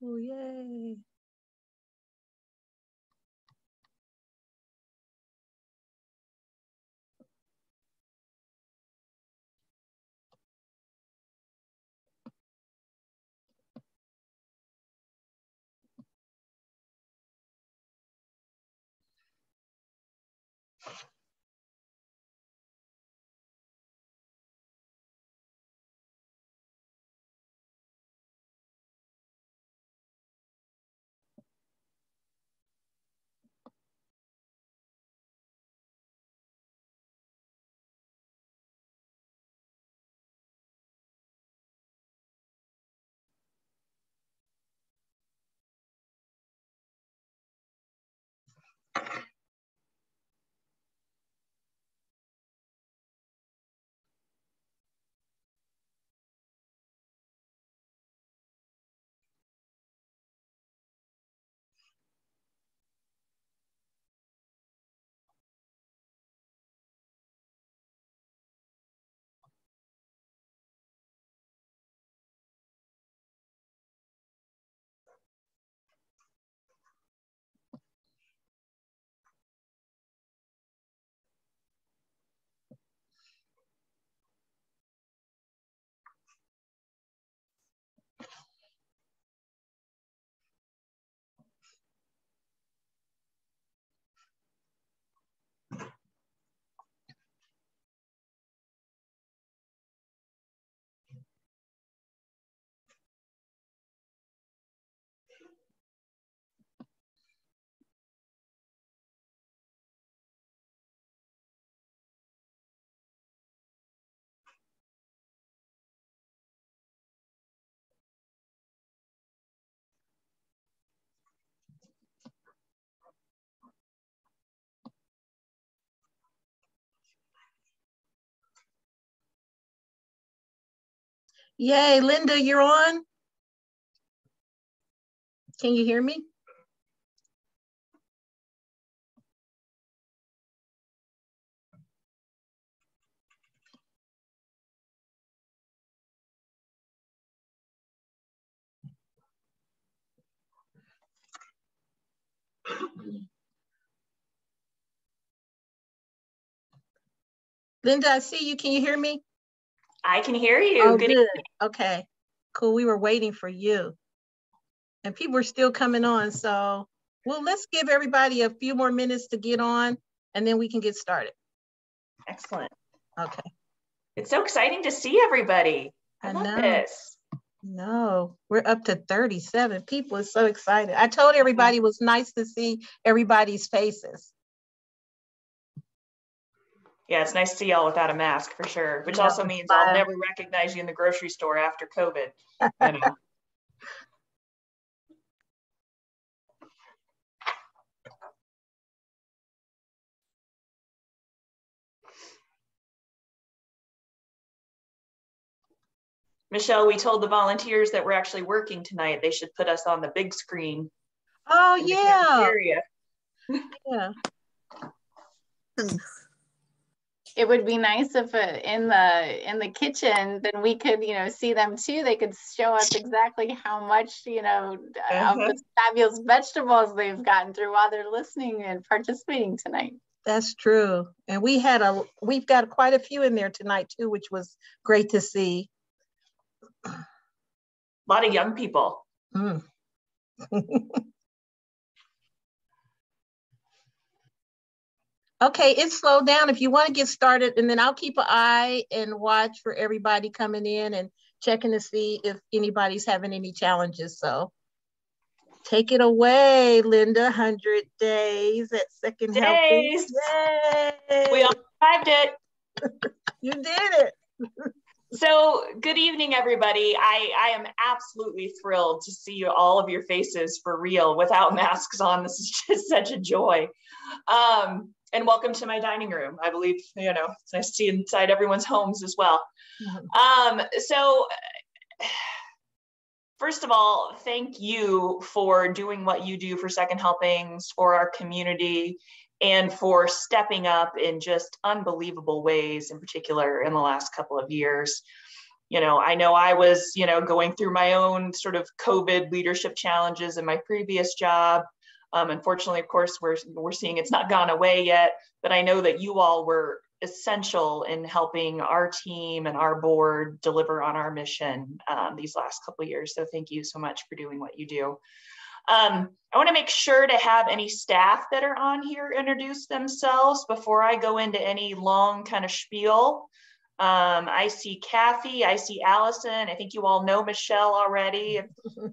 Oh, yay. Yay, Linda, you're on. Can you hear me? Linda, I see you. Can you hear me? I can hear you. Oh, good. Okay, cool. We were waiting for you. And people are still coming on. So, well, let's give everybody a few more minutes to get on, and then we can get started. Excellent. Okay. It's so exciting to see everybody. I love this. No, we're up to 37 people. It's so excited. I told everybody it was nice to see everybody's faces. Yeah, it's nice to see y'all without a mask for sure, which also means I'll never recognize you in the grocery store after COVID. You know. Michelle, we told the volunteers that we're actually working tonight. They should put us on the big screen. Oh, yeah. Yeah. It would be nice if in the kitchen, then we could, see them too. They could show us exactly how much, of the fabulous vegetables they've gotten through while they're listening and participating tonight. That's true. And we've got quite a few in there tonight too, which was great to see. A lot of young people. Mm. Okay, it's slowed down. If you want to get started, and then I'll keep an eye and watch for everybody coming in and checking to see if anybody's having any challenges. So take it away, Linda. 100 days at Second Helping. Yay! We all survived it. You did it. So good evening, everybody. I am absolutely thrilled to see all of your faces for real without masks on. This is just such a joy. And welcome to my dining room. I believe, it's nice to see inside everyone's homes as well. So first of all, thank you for doing what you do for Second Helpings, for our community, and for stepping up in just unbelievable ways, in particular in the last couple of years. I know I was, going through my own sort of COVID leadership challenges in my previous job. Unfortunately, of course, we're seeing it's not gone away yet, but I know that you all were essential in helping our team and our board deliver on our mission these last couple of years. So thank you so much for doing what you do. I want to make sure to have any staff that are on here introduce themselves before I go into any long kind of spiel. I see Kathy, I see Allison. I think you all know Michelle already,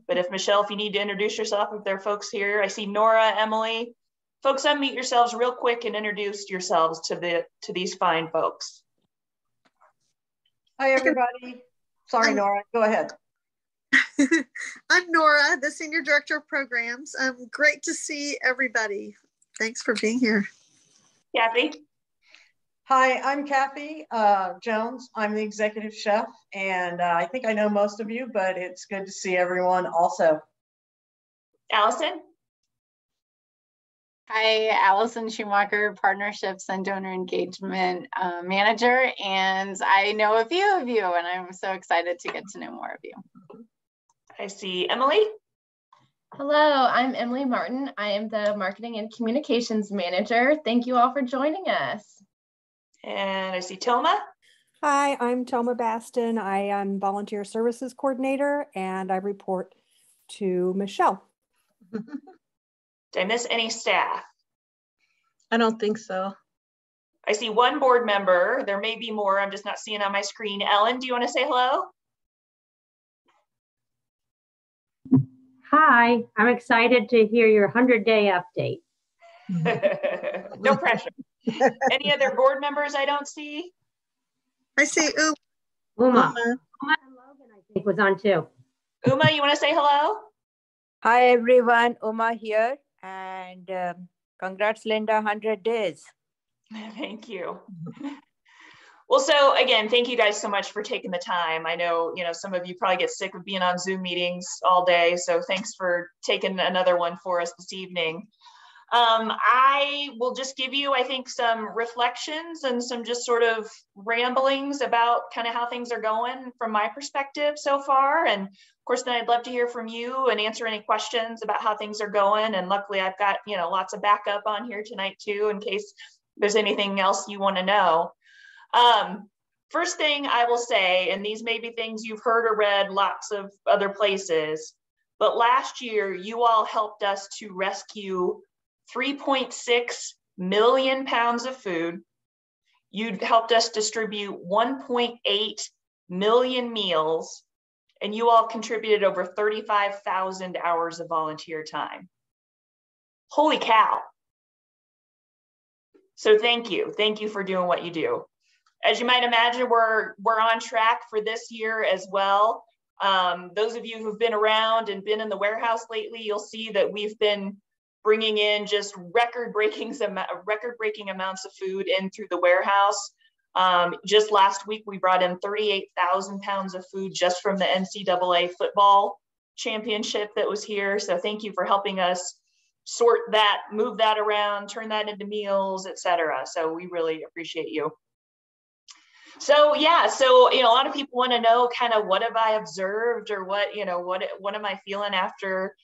but if Michelle, if you need to introduce yourself, if there are folks here, I see Nora, Emily. Folks, unmute yourselves real quick and introduce yourselves to these fine folks. Hi, everybody. Sorry, Nora, go ahead. I'm Nora, the Senior Director of Programs. Great to see everybody. Thanks for being here. Kathy. Hi, I'm Kathy Jones. I'm the Executive Chef, and I think I know most of you, but it's good to see everyone also. Allison. Hi, Allison Schumacher, Partnerships and Donor Engagement Manager, and I know a few of you, and I'm so excited to get to know more of you. I see Emily. Hello, I'm Emily Martin. I am the Marketing and Communications Manager. Thank you all for joining us. And I see Toma. Hi, I'm Toma Baston. I am Volunteer Services Coordinator, and I report to Michelle. Did I miss any staff? I don't think so. I see one board member. There may be more. I'm just not seeing on my screen. Ellen, do you want to say hello? Hi, I'm excited to hear your 100-day update. No pressure. Any other board members I don't see? I see Uma and Logan, I think, was on too. Uma, you want to say hello? Hi, everyone. Uma here. And congrats, Linda, 100 days. Thank you. Well, so again, thank you guys so much for taking the time. I know, some of you probably get sick of being on Zoom meetings all day. So thanks for taking another one for us this evening. I will just give you, I think, some reflections and some just sort of ramblings about kind of how things are going from my perspective so far. And of course, then I'd love to hear from you and answer any questions about how things are going. And luckily I've got, lots of backup on here tonight too, in case there's anything else you want to know. First thing I will say, and these may be things you've heard or read lots of other places, but last year you all helped us to rescue 3.6 million pounds of food. You helped us distribute 1.8 million meals, and you all contributed over 35,000 hours of volunteer time. Holy cow. So thank you. Thank you for doing what you do. As you might imagine, we're on track for this year as well. Those of you who've been around and been in the warehouse lately, you'll see that we've been bringing in just record-breaking amounts of food in through the warehouse. Just last week, we brought in 38,000 pounds of food just from the NCAA football championship that was here. So thank you for helping us sort that, move that around, turn that into meals, et cetera. So we really appreciate you. So yeah, so a lot of people want to know kind of what have I observed, or what am I feeling after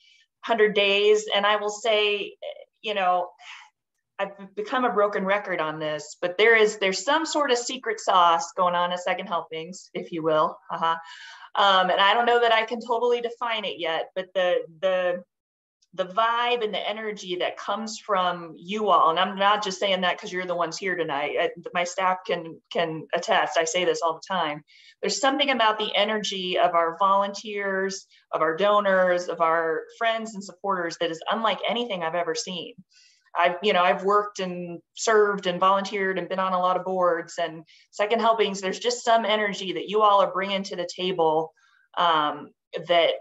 100 days? And I will say, I've become a broken record on this, but there's some sort of secret sauce going on at Second Helpings, if you will. And I don't know that I can totally define it yet, but the vibe and the energy that comes from you all, and I'm not just saying that because you're the ones here tonight. My staff can attest. I say this all the time. There's something about the energy of our volunteers, of our donors, of our friends and supporters that is unlike anything I've ever seen. I've worked and served and volunteered and been on a lot of boards, and Second Helpings, there's just some energy that you all are bringing to the table that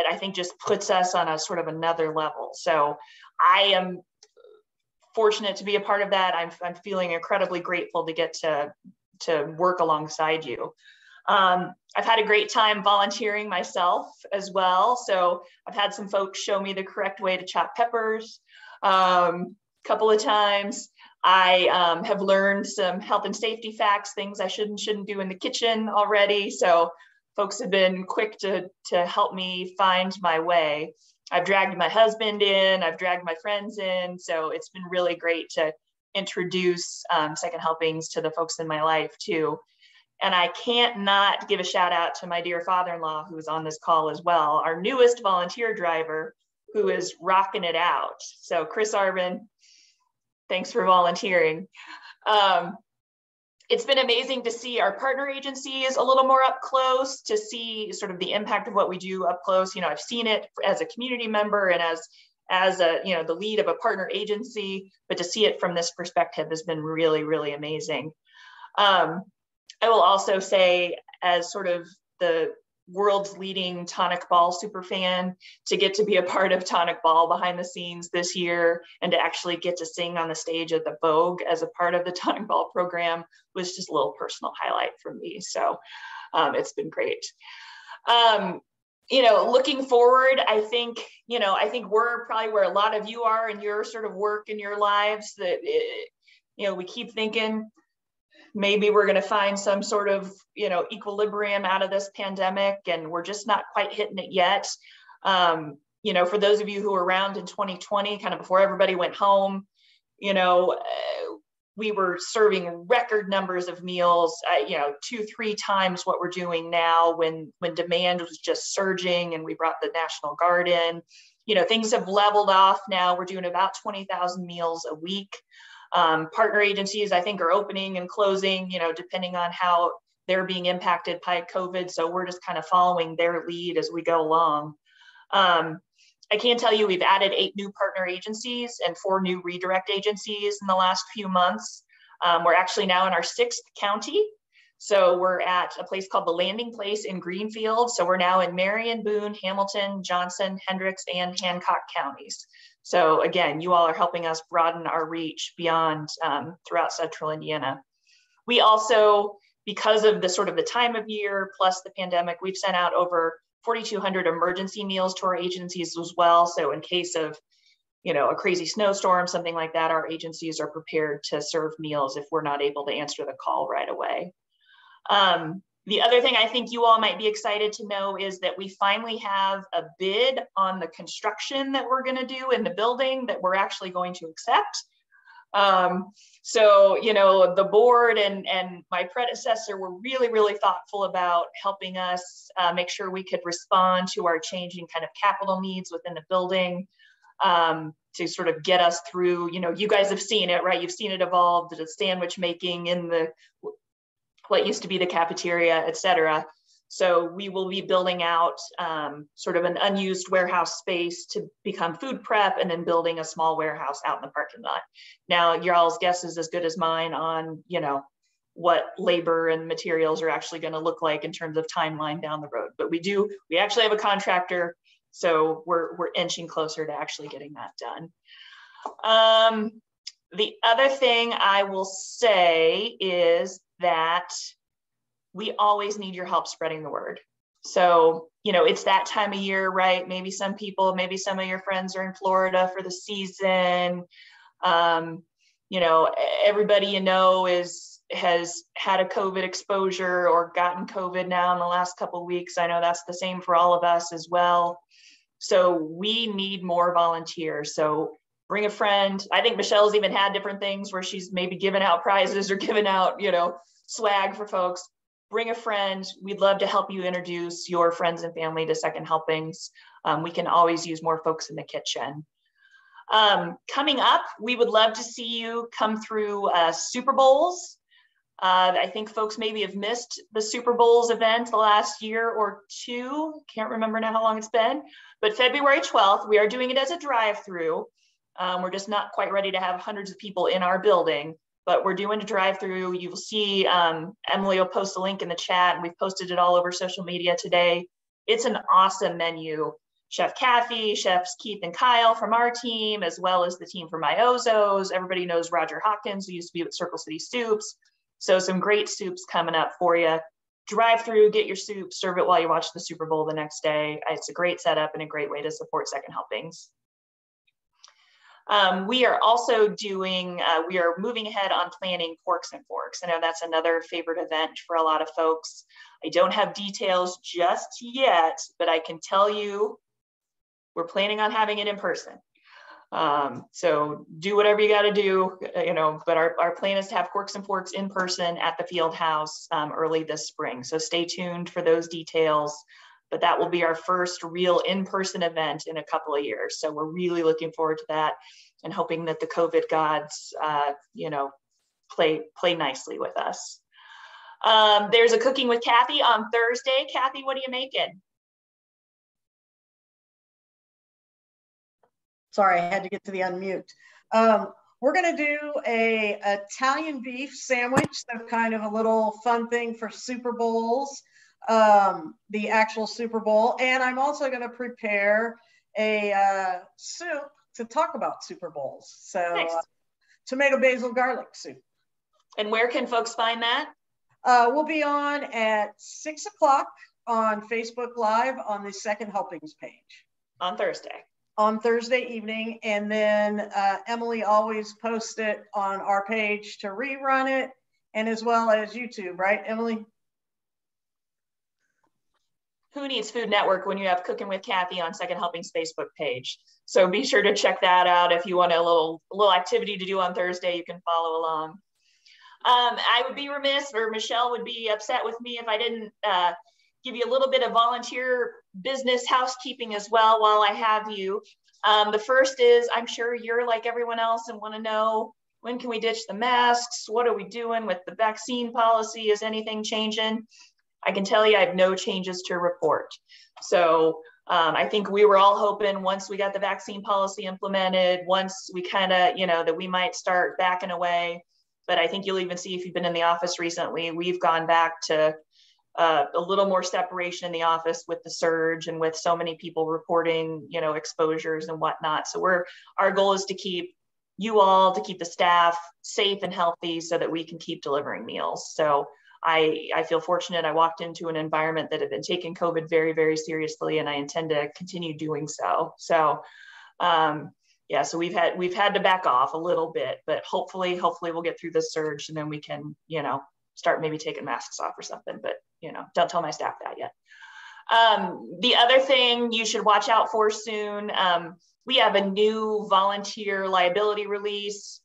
I think just puts us on a sort of another level. So I am fortunate to be a part of that. I'm feeling incredibly grateful to get to work alongside you. I've had a great time volunteering myself as well. So I've had some folks show me the correct way to chop peppers a couple of times. I have learned some health and safety facts, things I shouldn't do in the kitchen already. So folks have been quick to help me find my way. I've dragged my husband in, I've dragged my friends in, so it's been really great to introduce Second Helpings to the folks in my life too. And I can't not give a shout out to my dear father-in-law who is on this call as well, our newest volunteer driver who is rocking it out. So Chris Arvin, thanks for volunteering. It's been amazing to see our partner agencies a little more up close, to see sort of the impact of what we do up close. You know, I've seen it as a community member and as a, you know, the lead of a partner agency, but to see it from this perspective has been really, really amazing. I will also say, as sort of the world's leading Tonic Ball superfan, to get to be a part of Tonic Ball behind the scenes this year and to actually get to sing on the stage at the Vogue as a part of the Tonic Ball program was just a little personal highlight for me. So it's been great. You know, looking forward, I think we're probably where a lot of you are in your sort of work in your lives, that, you know, we keep thinking, maybe we're going to find some sort of, you know, equilibrium out of this pandemic, and we're just not quite hitting it yet. You know, for those of you who were around in 2020, kind of before everybody went home, you know, we were serving record numbers of meals, you know, 2-3 times what we're doing now when demand was just surging, and we brought the National Guard in. You know, things have leveled off now. We're doing about 20,000 meals a week. Partner agencies, I think, are opening and closing, you know, depending on how they're being impacted by COVID. So we're just kind of following their lead as we go along. I can tell you we've added 8 new partner agencies and 4 new redirect agencies in the last few months. We're actually now in our 6th county. So we're at a place called the Landing Place in Greenfield. So we're now in Marion, Boone, Hamilton, Johnson, Hendricks, and Hancock counties. So again, you all are helping us broaden our reach beyond throughout central Indiana. We also, because of the sort of the time of year plus the pandemic, we've sent out over 4,200 emergency meals to our agencies as well. So in case of, you know, a crazy snowstorm, something like that, our agencies are prepared to serve meals if we're not able to answer the call right away. The other thing I think you all might be excited to know is that we finally have a bid on the construction that we're going to do in the building that we're actually going to accept. So, you know, the board and my predecessor were really, really thoughtful about helping us make sure we could respond to our changing kind of capital needs within the building, to sort of get us through. You know, you guys have seen it, right? You've seen it evolve, the sandwich making in the what used to be the cafeteria, et cetera. So we will be building out sort of an unused warehouse space to become food prep, and then building a small warehouse out in the parking lot. Now, your all's guess is as good as mine on, you know, what labor and materials are actually going to look like in terms of timeline down the road. But we actually have a contractor, so we're inching closer to actually getting that done. The other thing I will say is that we always need your help spreading the word. So, you know, it's that time of year, right? Maybe some of your friends are in Florida for the season. You know, everybody you know has had a COVID exposure or gotten COVID now in the last couple of weeks. I know that's the same for all of us as well. So we need more volunteers. So bring a friend. I think Michelle's even had different things where she's maybe given out prizes or given out, you know, swag for folks. Bring a friend. We'd love to help you introduce your friends and family to Second Helpings. We can always use more folks in the kitchen. Coming up, we would love to see you come through Super Bowls. I think folks maybe have missed the Super Bowls event the last year or two. Can't remember now how long it's been, but February 12th, we are doing it as a drive-through. We're just not quite ready to have hundreds of people in our building, but we're doing a drive-through. You will see Emily will post a link in the chat, and we've posted it all over social media today. It's an awesome menu. Chef Kathy, Chefs Keith and Kyle from our team, as well as the team from Iozos. Everybody knows Roger Hawkins, who used to be with Circle City Soups. So some great soups coming up for you. Drive through, get your soup, serve it while you watch the Super Bowl the next day. It's a great setup and a great way to support Second Helpings. We are also doing, we are moving ahead on planning Porks and Forks. I know that's another favorite event for a lot of folks. I don't have details just yet, but I can tell you we're planning on having it in person. So do whatever you got to do, but our plan is to have Corks and Forks in person at the field house early this spring. So stay tuned for those details, but that will be our first real in-person event in a couple of years. So we're really looking forward to that and hoping that the COVID gods, play nicely with us. There's a Cooking with Kathy on Thursday. Kathy, what are you making? Sorry, I had to get to the unmute. We're gonna do a Italian beef sandwich, so kind of a little fun thing for Super Bowls, the actual Super Bowl. And I'm also gonna prepare a soup to talk about Super Bowls. So nice. Tomato basil garlic soup. And where can folks find that? We'll be on at 6 o'clock on Facebook Live on the Second Helpings page. On Thursday. On Thursday evening, and then Emily always posts it on our page to rerun it, and as well as YouTube, right, Emily? Who needs Food Network when you have Cooking with Kathy on Second Helpings Facebook page? So be sure to check that out. If you want a little activity to do on Thursday, you can follow along. I would be remiss, or Michelle would be upset with me if I didn't give you a little bit of volunteer business housekeeping as well while I have you. The first is, I'm sure you're like everyone else and want to know, when can we ditch the masks? What are we doing with the vaccine policy? Is anything changing? I can tell you I have no changes to report. So I think we were all hoping once we got the vaccine policy implemented, once we kind of, that we might start backing away. But I think you'll even see if you've been in the office recently, we've gone back to a little more separation in the office with the surge and with so many people reporting, exposures and whatnot. So our goal is to keep the staff safe and healthy so that we can keep delivering meals. So I feel fortunate. I walked into an environment that had been taking COVID very, very seriously, and I intend to continue doing so. So yeah, so we've had to back off a little bit, but hopefully we'll get through this surge and then we can, start maybe taking masks off or something, but don't tell my staff that yet. The other thing you should watch out for soon, we have a new volunteer liability release,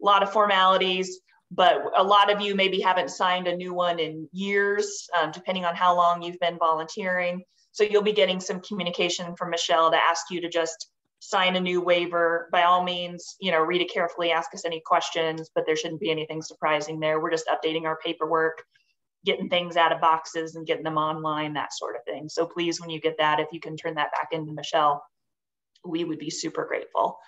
a lot of formalities, but a lot of you maybe haven't signed a new one in years, depending on how long you've been volunteering. So you'll be getting some communication from Michelle to ask you to just sign a new waiver. By all means, read it carefully, ask us any questions, but there shouldn't be anything surprising there. We're just updating our paperwork, getting things out of boxes and getting them online, that sort of thing. So please, when you get that, if you can turn that back into Michelle, we would be super grateful.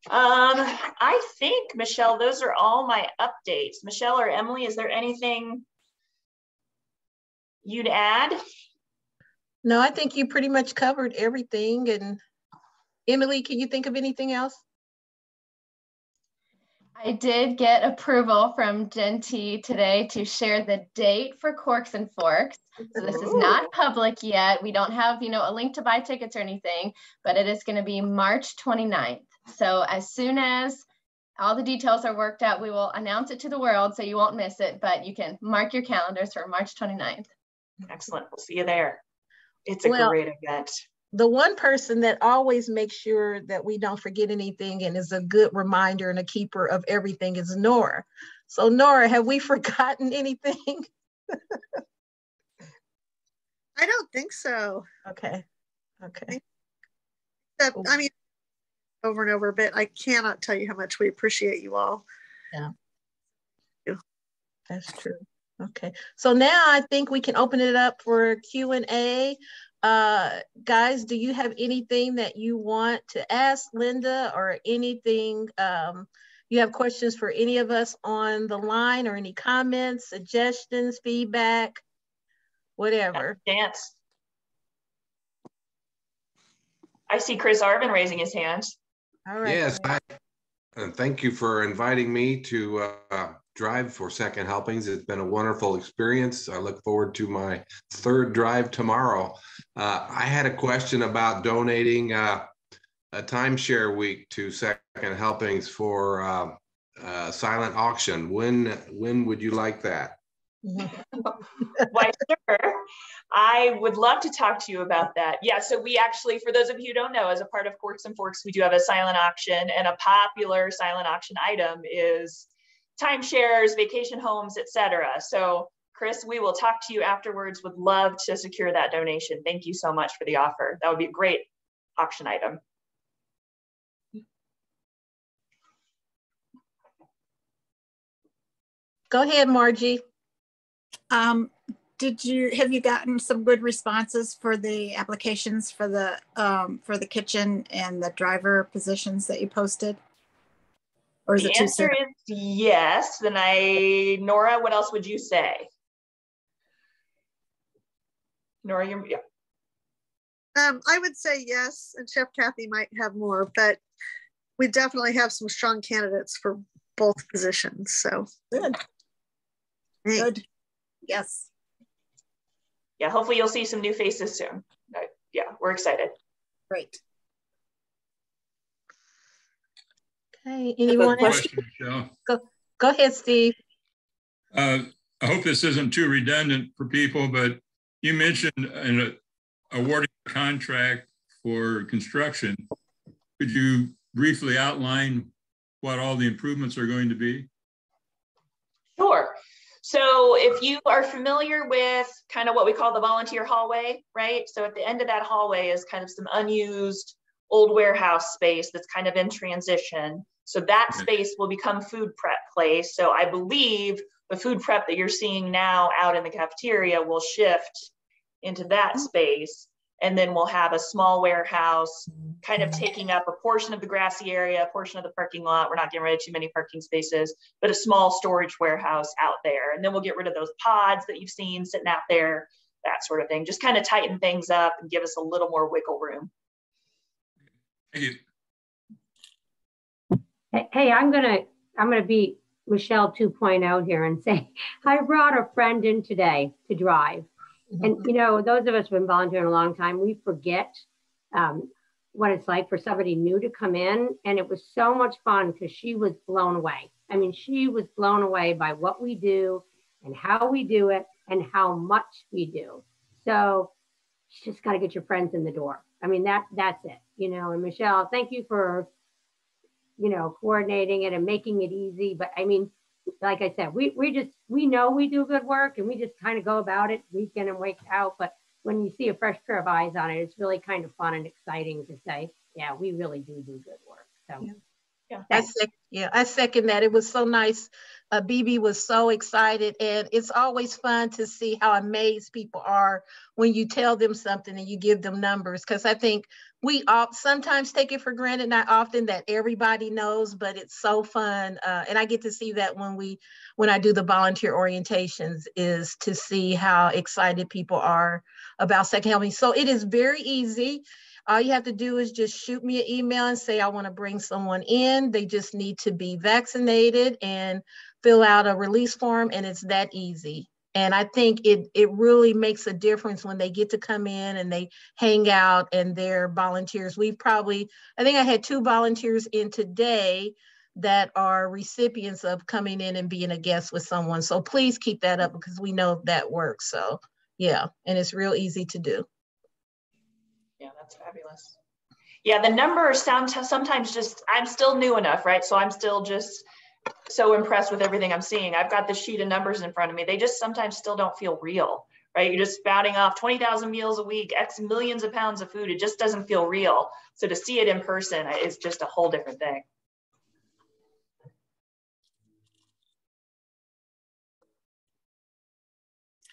I think, Michelle, those are all my updates. Michelle or Emily, is there anything you'd add? No, I think you pretty much covered everything. And Emily, can you think of anything else? I did get approval from Jen T today to share the date for Corks and Forks. So this is not public yet. We don't have, a link to buy tickets or anything, but it is going to be March 29th. So as soon as all the details are worked out, we will announce it to the world so you won't miss it, but you can mark your calendars for March 29th. Excellent. We'll see you there. It's a great event. The one person that always makes sure that we don't forget anything and is a good reminder and a keeper of everything is Nora. So Nora, have we forgotten anything? I don't think so. Okay. I mean, over and over, but I cannot tell you how much we appreciate you all. Yeah. That's true. Okay. So now I think we can open it up for Q&A. Guys, do you have anything that you want to ask Linda, or anything you have questions for any of us on the line, or any comments, suggestions, feedback, whatever? Dance. I see Chris Arvin raising his hand. All right. Yes, thank you for inviting me to drive for Second Helpings. It's been a wonderful experience. I look forward to my third drive tomorrow. I had a question about donating a timeshare week to Second Helpings for silent auction. When would you like that? Why, sure. I would love to talk to you about that. Yeah, so we actually, for those of you who don't know, as a part of Corks and Forks, we do have a silent auction, and a popular silent auction item is timeshares, vacation homes, etc. So Chris, we will talk to you afterwards. Would love to secure that donation. Thank you so much for the offer. That would be a great auction item. Go ahead, Margie. Have you gotten some good responses for the applications for the kitchen and the driver positions that you posted? Or is it too soon? The answer is yes. Then Nora, what else would you say? Nora, yeah. I would say yes, and Chef Kathy might have more, but we definitely have some strong candidates for both positions. So good. Good. Yes. Yeah, hopefully you'll see some new faces soon. Yeah, we're excited. Great. Okay, anyone else? Go ahead, Steve. I hope this isn't too redundant for people, but you mentioned an awarding a contract for construction. Could you briefly outline what all the improvements are going to be? Sure. So if you are familiar with kind of what we call the volunteer hallway, right? So at the end of that hallway is kind of some unused old warehouse space that's kind of in transition. So that space will become food prep place. So I believe the food prep that you're seeing now out in the cafeteria will shift into that space. And then we'll have a small warehouse kind of taking up a portion of the grassy area, a portion of the parking lot. We're not getting rid of too many parking spaces, but a small storage warehouse out there. And then we'll get rid of those pods that you've seen sitting out there, that sort of thing. Just kind of tighten things up and give us a little more wiggle room. Thank you. Hey, I'm gonna be Michelle 2.0 here and say, I brought a friend in today to drive. And, you know, those of us who've been volunteering a long time, we forget what it's like for somebody new to come in. And it was so much fun because she was blown away. I mean, she was blown away by what we do and how we do it and how much we do. So you just got to get your friends in the door. I mean, that's it, you know. And Michelle, thank you for, you know, coordinating it and making it easy. But I mean, like I said, we know we do good work and we just kind of go about it week in and week out. But when you see a fresh pair of eyes on it, it's really kind of fun and exciting to say, yeah, we really do good work. So yeah, I second that. It was so nice. BB was so excited, and it's always fun to see how amazed people are when you tell them something and you give them numbers, because I think we all sometimes take it for granted, not often, that everybody knows, but it's so fun. And I get to see that when I do the volunteer orientations, is to see how excited people are about second helping. So it is very easy. All you have to do is just shoot me an email and say, I want to bring someone in. They just need to be vaccinated and fill out a release form, and it's that easy. And I think it really makes a difference when they get to come in and they hang out and they're volunteers. I think I had 2 volunteers in today that are recipients of coming in and being a guest with someone. So please keep that up, because we know that works. So yeah, and it's real easy to do. Yeah, that's fabulous. Yeah, the numbers sound sometimes just, I'm still new enough, right? So I'm still just so impressed with everything I'm seeing. I've got the sheet of numbers in front of me. They just sometimes still don't feel real, right? You're just spouting off 20,000 meals a week, X millions of pounds of food. It just doesn't feel real. So to see it in person is just a whole different thing.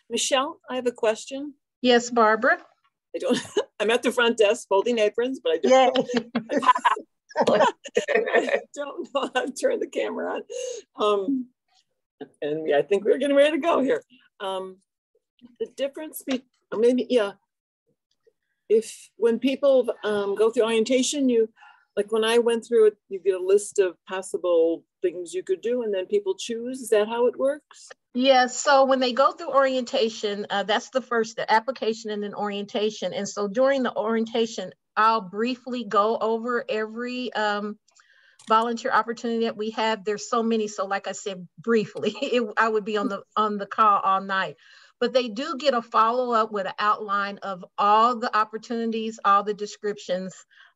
Michelle, I have a question. Yes, Barbara. I'm at the front desk folding aprons, but I don't know how to turn the camera on. And yeah, I think we're getting ready to go here. The difference, if when people go through orientation, like when I went through it, you get a list of possible things you could do, and then people choose. Is that how it works? Yeah, so when they go through orientation, that's the application and then orientation. And so during the orientation, I'll briefly go over every volunteer opportunity that we have. There's so many. So like I said, briefly, I would be on the call all night. But they do get a follow-up with an outline of all the opportunities, all the descriptions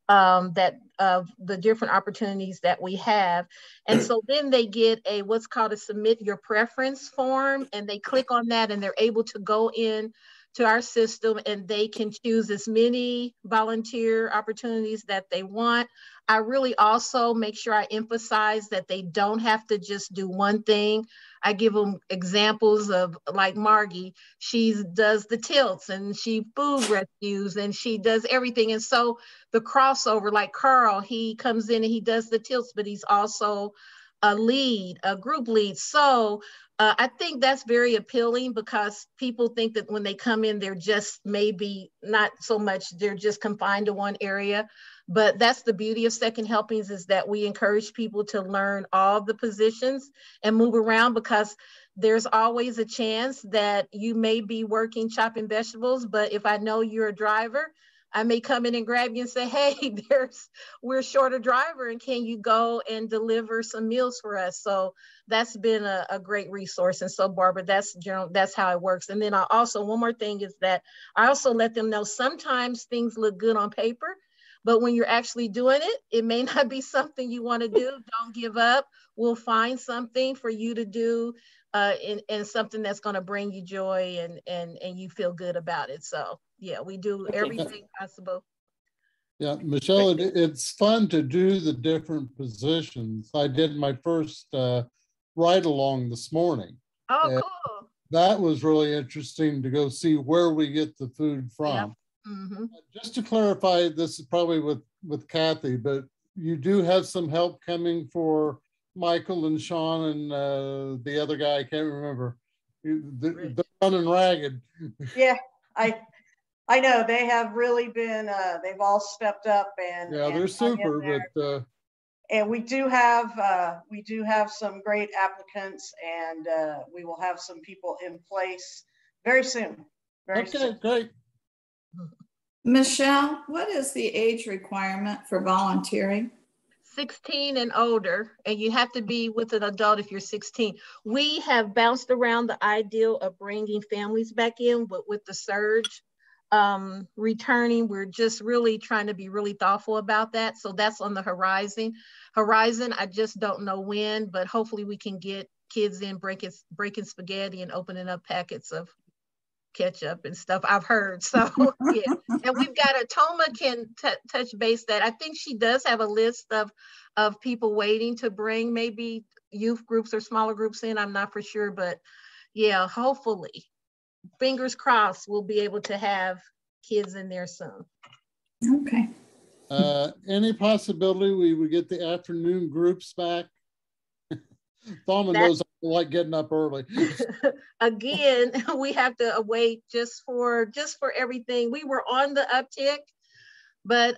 that of the different opportunities that we have. And so then they get a what's called a submit your preference form, and they click on that and they're able to go in to our system and they can choose as many volunteer opportunities that they want. I really also make sure I emphasize that they don't have to just do one thing. I give them examples of, like Margie, she does the tilts and she food rescues and she does everything. And so the crossover, like Carl, he comes in and he does the tilts, but he's also a lead, a group lead. So I think that's very appealing because people think that when they come in, they're just maybe not so much, they're just confined to one area. But that's the beauty of Second Helpings, is that we encourage people to learn all the positions and move around, because there's always a chance that you may be working chopping vegetables, but if I know you're a driver, I may come in and grab you and say, hey, we're short a driver, and can you go and deliver some meals for us? So that's been a great resource. And so, Barbara, that's how it works. And then I also, one more thing is that I also let them know sometimes things look good on paper, but when you're actually doing it, it may not be something you want to do. Don't give up. We'll find something for you to do and something that's going to bring you joy and you feel good about it. So yeah, we do everything possible. Yeah, Michelle, it's fun to do the different positions. I did my first ride along this morning. Oh, cool. That was really interesting to go see where we get the food from. Yep. Mm-hmm. Just to clarify, this is probably with Kathy, but you do have some help coming for Michael and Sean and the other guy, I can't remember. They're running ragged. Yeah, I know they have really been, they've all stepped up and yeah, they're super, but and we do have some great applicants, and we will have some people in place very soon. Very soon. Great. Michelle, what is the age requirement for volunteering? 16 and older, and you have to be with an adult if you're 16. We have bounced around the ideal of bringing families back in, but with the surge returning, we're just really trying to be really thoughtful about that. So that's on the horizon. I just don't know when, but hopefully we can get kids in breaking spaghetti and opening up packets of ketchup and stuff, I've heard. So yeah, and we've got Toma can touch base that. I think she does have a list of people waiting to bring maybe youth groups or smaller groups in. I'm not for sure, but yeah, hopefully, fingers crossed, we'll be able to have kids in there soon. Okay. Any possibility we would get the afternoon groups back? Thoma knows I like getting up early. Again, we have to wait just for everything. We were on the uptick, but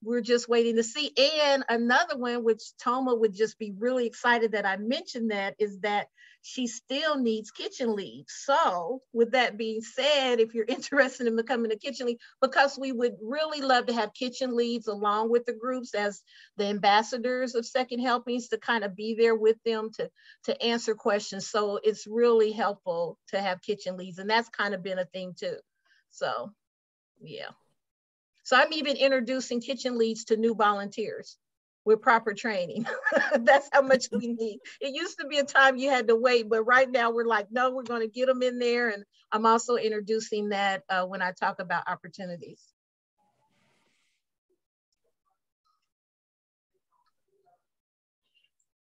we're just waiting to see. And another one, which Toma would just be really excited that I mentioned that, is that she still needs kitchen leads. So with that being said, if you're interested in becoming a kitchen lead, because we would really love to have kitchen leads along with the groups as the ambassadors of Second Helpings, to kind of be there with them to answer questions. So it's really helpful to have kitchen leads. And that's kind of been a thing too. So yeah. So I'm even introducing kitchen leads to new volunteers with proper training. That's how much we need. It used to be a time you had to wait, but right now we're like, no, we're going to get them in there. And I'm also introducing that when I talk about opportunities.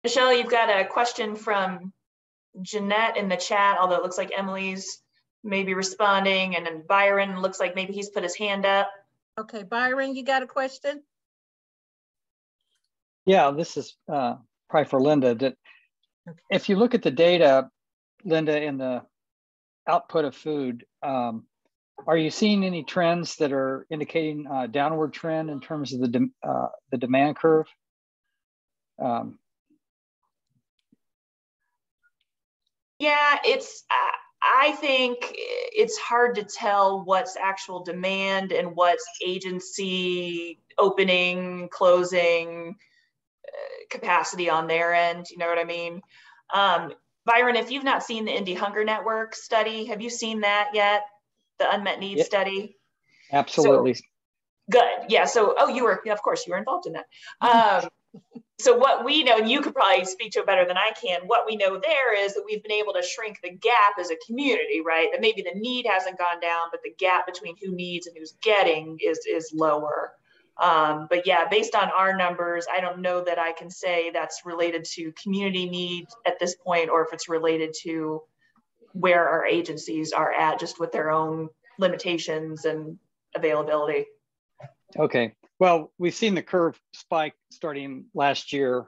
Michelle, you've got a question from Jeanette in the chat, although it looks like Emily's maybe responding, and then Byron looks like maybe he's put his hand up. Okay, Byron, you got a question? Yeah, this is probably for Linda. That if you look at the data, Linda, in the output of food, are you seeing any trends that are indicating a downward trend in terms of the demand curve? Yeah, I think it's hard to tell what's actual demand and what's agency opening, closing, capacity on their end. You know what I mean? Byron, if you've not seen the Indie Hunger Network study, have you seen that yet? The unmet needs study? Absolutely. So, good. Yeah. So, oh, you were, of course, you were involved in that. So what we know, and you could probably speak to it better than I can, what we know there is that we've been able to shrink the gap as a community, right? That maybe the need hasn't gone down, but the gap between who needs and who's getting is lower. But yeah, based on our numbers, I don't know that I can say that's related to community need at this point, or if it's related to where our agencies are at just with their own limitations and availability. Okay. Well, we've seen the curve spike starting last year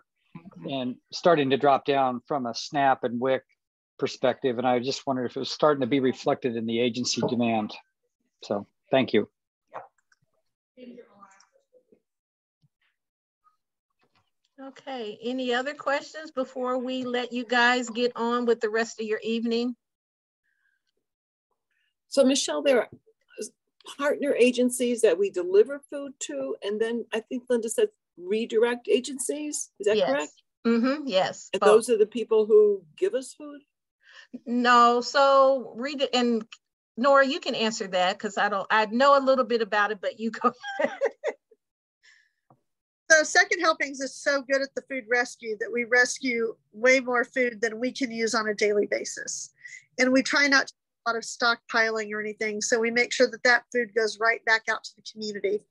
and starting to drop down from a SNAP and WIC perspective. And I just wondered if it was starting to be reflected in the agency demand. So thank you. Okay, any other questions before we let you guys get on with the rest of your evening? So Michelle, there are partner agencies that we deliver food to, and then I think Linda said redirect agencies. Is that correct? Mm-hmm, yes. And those are the people who give us food? No, so read it, and Nora, you can answer that because I know a little bit about it, but you go. So Second Helpings is so good at the food rescue that we rescue way more food than we can use on a daily basis. And we try not to do a lot of stockpiling or anything. So we make sure that that food goes right back out to the community.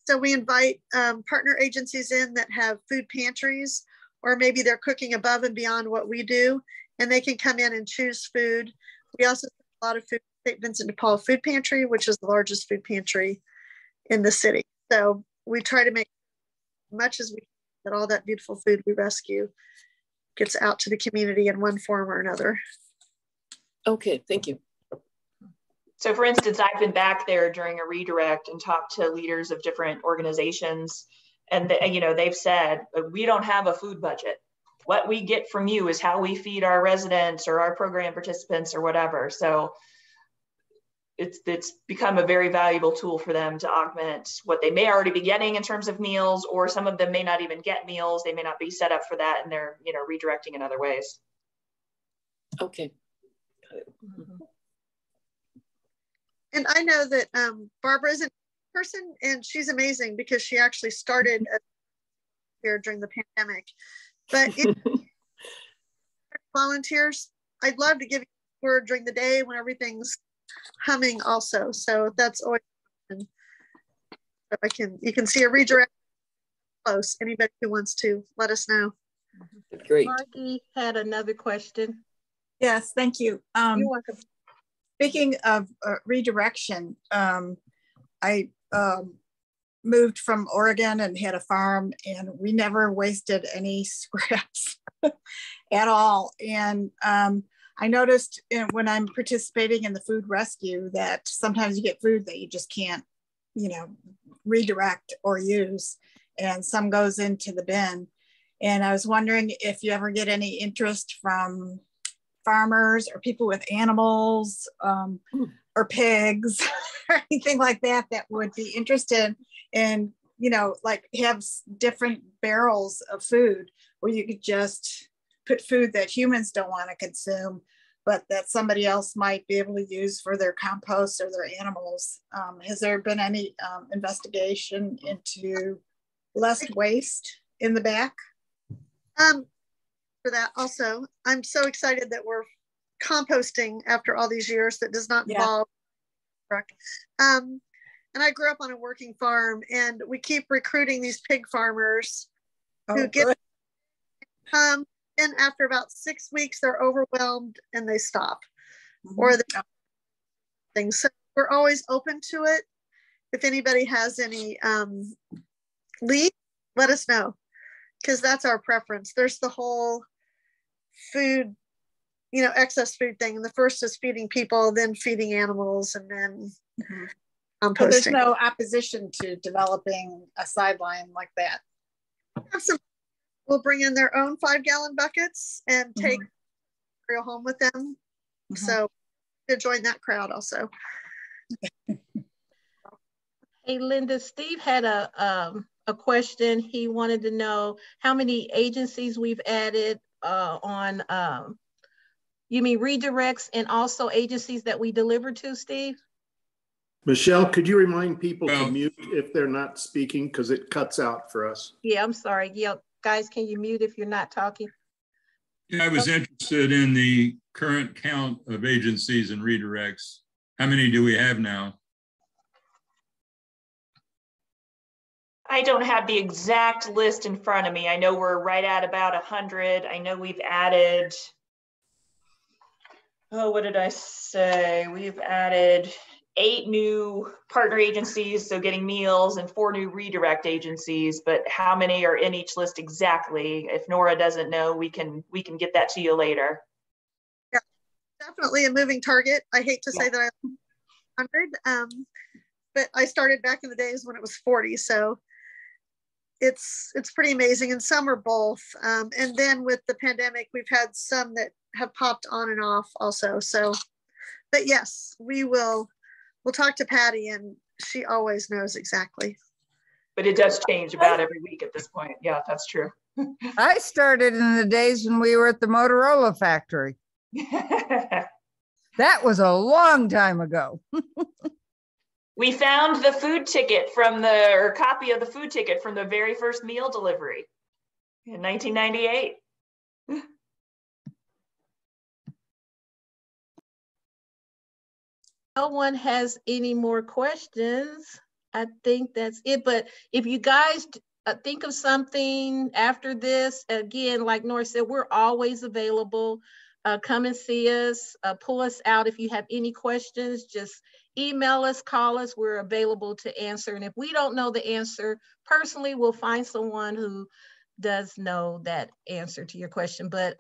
So we invite partner agencies in that have food pantries, or maybe they're cooking above and beyond what we do, and they can come in and choose food. We also have a lot of food at St. Vincent de Paul Food Pantry, which is the largest food pantry in the city. So we try to make much as we can that all that beautiful food we rescue gets out to the community in one form or another. Okay, thank you. So for instance, I've been back there during a redirect and talked to leaders of different organizations, and they've said, we don't have a food budget. What we get from you is how we feed our residents or our program participants or whatever. So it's become a very valuable tool for them to augment what they may already be getting in terms of meals, or some of them may not even get meals. They may not be set up for that, and they're redirecting in other ways. Okay. And I know that Barbara is a person, and she's amazing because she actually started here during the pandemic. But volunteers, I'd love to give you a word during the day when everything's humming also. So that's always fun. You can see a redirect close. Anybody who wants to, let us know. Great. Margie had another question. Yes, thank you. You're welcome. Speaking of redirection, I moved from Oregon and had a farm, and we never wasted any scraps at all. And I noticed when I'm participating in the food rescue that sometimes you get food that you just can't, redirect or use, and some goes into the bin. And I was wondering if you ever get any interest from farmers or people with animals or pigs or anything like that would be interested in, like have different barrels of food where you could just put food that humans don't want to consume, but that somebody else might be able to use for their compost or their animals. Has there been any investigation into less waste in the back? For that also, I'm so excited that we're composting after all these years. That does not involve and I grew up on a working farm, and we keep recruiting these pig farmers who get and after about 6 weeks they're overwhelmed and they stop. Or things. So we're always open to it. If anybody has any leads, let us know, because that's our preference. There's the whole food, excess food thing. And the first is feeding people, then feeding animals, and then composting. So there's no opposition to developing a sideline like that. We'll bring in their own 5-gallon buckets and take cereal home with them. So to join that crowd also. Hey, Linda, Steve had a a question. He wanted to know how many agencies we've added on, you mean redirects, and also agencies that we deliver to, Steve? Michelle, could you remind people to mute if they're not speaking, because it cuts out for us? Yeah, I'm sorry. Yeah, guys, can you mute if you're not talking? Yeah, I was interested in the current count of agencies and redirects. How many do we have now? I don't have the exact list in front of me. I know we're right at about 100. I know we've added, oh, what did I say? We've added 8 new partner agencies, so getting meals, and 4 new redirect agencies, but how many are in each list exactly? If Nora doesn't know, we can get that to you later. Yeah, definitely a moving target. I hate to say that I'm 100, but I started back in the days when it was 40, so it's pretty amazing. And some are both. And then with the pandemic, we've had some that have popped on and off also. So, but yes, we'll talk to Patty, and she always knows exactly. But it does change about every week at this point. Yeah, that's true. I started in the days when we were at the Motorola factory. That was a long time ago. We found the food ticket from or copy of the food ticket from the very first meal delivery in 1998. No one has any more questions. I think that's it. But if you guys think of something after this, again, like Nora said, we're always available. Come and see us, pull us out. If you have any questions, just email us, call us. We're available to answer. And if we don't know the answer personally, we'll find someone who does know that answer to your question. But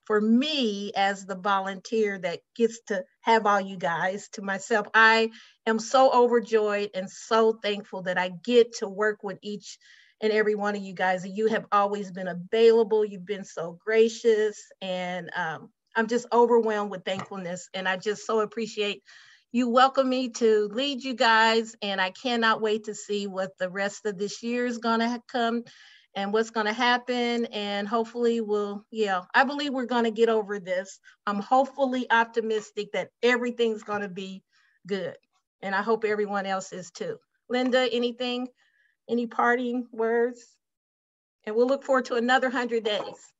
for me, as the volunteer that gets to have all you guys to myself, I am so overjoyed and so thankful that I get to work with each and every one of you guys. You have always been available. You've been so gracious, and I'm just overwhelmed with thankfulness. And I just so appreciate you welcome me to lead you guys. And I cannot wait to see what the rest of this year is gonna come and what's gonna happen. And hopefully I believe we're gonna get over this. I'm hopefully optimistic that everything's gonna be good. And I hope everyone else is too. Linda, anything? Any parting words? And we'll look forward to another 100 days.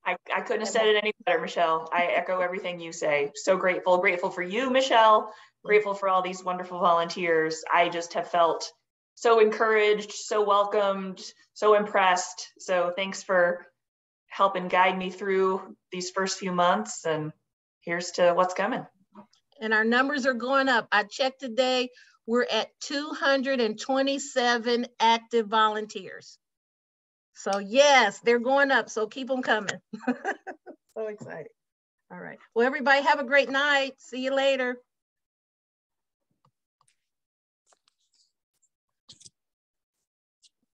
I couldn't have said it any better, Michelle. I echo everything you say. So grateful for you, Michelle, grateful for all these wonderful volunteers. I just have felt so encouraged, so welcomed, so impressed. So thanks for helping guide me through these first few months, and here's to what's coming. And our numbers are going up. I checked today, we're at 227 active volunteers. So yes, they're going up, so keep them coming. So excited. All right, well, everybody have a great night. See you later.